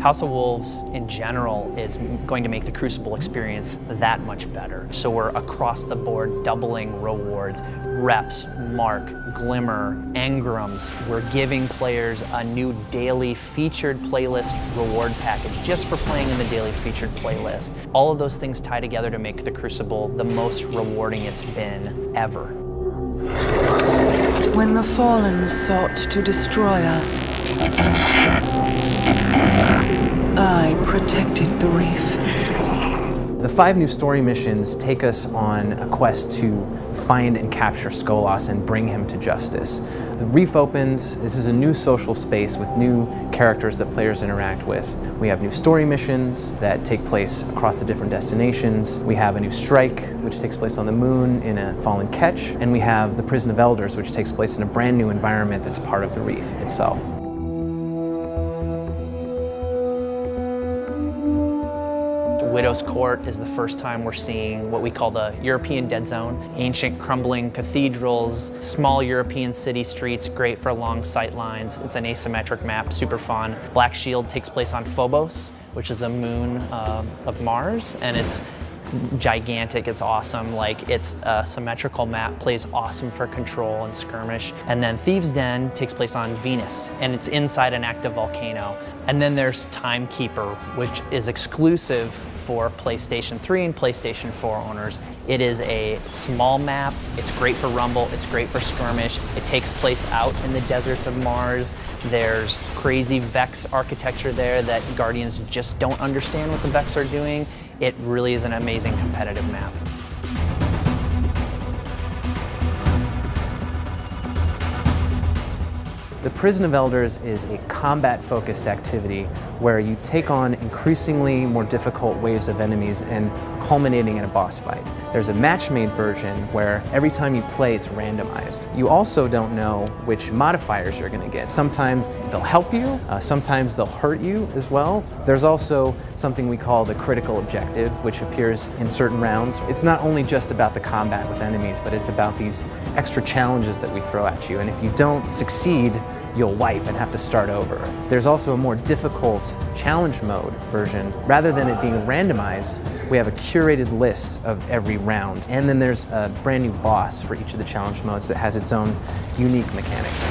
House of Wolves in general is going to make the Crucible experience that much better. So we're across the board doubling rewards, reps, mark, glimmer, engrams. We're giving players a new daily featured playlist reward package just for playing in the daily featured playlist. All of those things tie together to make the Crucible the most rewarding it's been ever. When the Fallen sought to destroy us, I protected the reef. The 5 new story missions take us on a quest to find and capture Skolas and bring him to justice. The reef opens. This is a new social space with new characters that players interact with. We have new story missions that take place across the different destinations. We have a new strike, which takes place on the moon in a fallen ketch. And we have the Prison of Elders, which takes place in a brand new environment that's part of the reef itself. Widow's Court is the first time we're seeing what we call the European Dead Zone. Ancient crumbling cathedrals, small European city streets, great for long sight lines. It's an asymmetric map, super fun. Black Shield takes place on Phobos, which is the moon of Mars, and it's gigantic, it's awesome. Like, it's a symmetrical map, plays awesome for control and skirmish. And then Thieves' Den takes place on Venus, and it's inside an active volcano. And then there's Timekeeper, which is exclusive for PlayStation 3 and PlayStation 4 owners. It is a small map, it's great for Rumble, it's great for skirmish. It takes place out in the deserts of Mars. There's crazy Vex architecture there that Guardians just don't understand what the Vex are doing. It really is an amazing competitive map. The Prison of Elders is a combat-focused activity where you take on increasingly more difficult waves of enemies and culminating in a boss fight. There's a match-made version where every time you play it's randomized. You also don't know which modifiers you're going to get. Sometimes they'll help you, sometimes they'll hurt you as well. There's also something we call the critical objective, which appears in certain rounds. It's not only just about the combat with enemies, but it's about these extra challenges that we throw at you, and if you don't succeed, you'll wipe and have to start over. There's also a more difficult challenge mode version. Rather than it being randomized, we have a curated list of every round. And then there's a brand new boss for each of the challenge modes that has its own unique mechanics.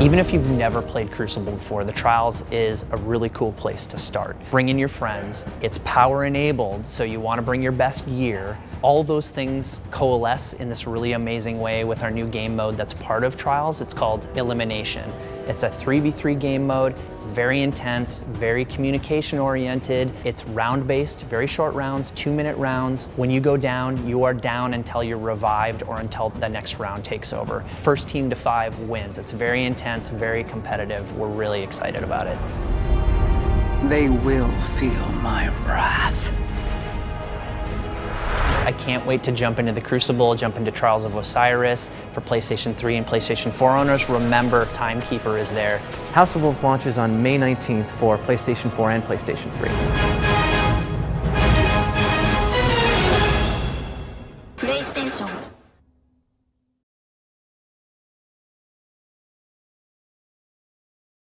Even if you've never played Crucible before, the Trials is a really cool place to start. Bring in your friends. It's power enabled, so you want to bring your best gear. All those things coalesce in this really amazing way with our new game mode that's part of Trials. It's called Elimination. It's a 3v3 game mode, very intense, very communication oriented. It's round based, very short rounds, 2-minute rounds. When you go down, you are down until you're revived or until the next round takes over. First team to 5 wins. It's very intense, very competitive. We're really excited about it. They will feel my wrath. I can't wait to jump into the Crucible, jump into Trials of Osiris. For PlayStation 3 and PlayStation 4 owners, remember Timekeeper is there. House of Wolves launches on May 19th for PlayStation 4 and PlayStation 3.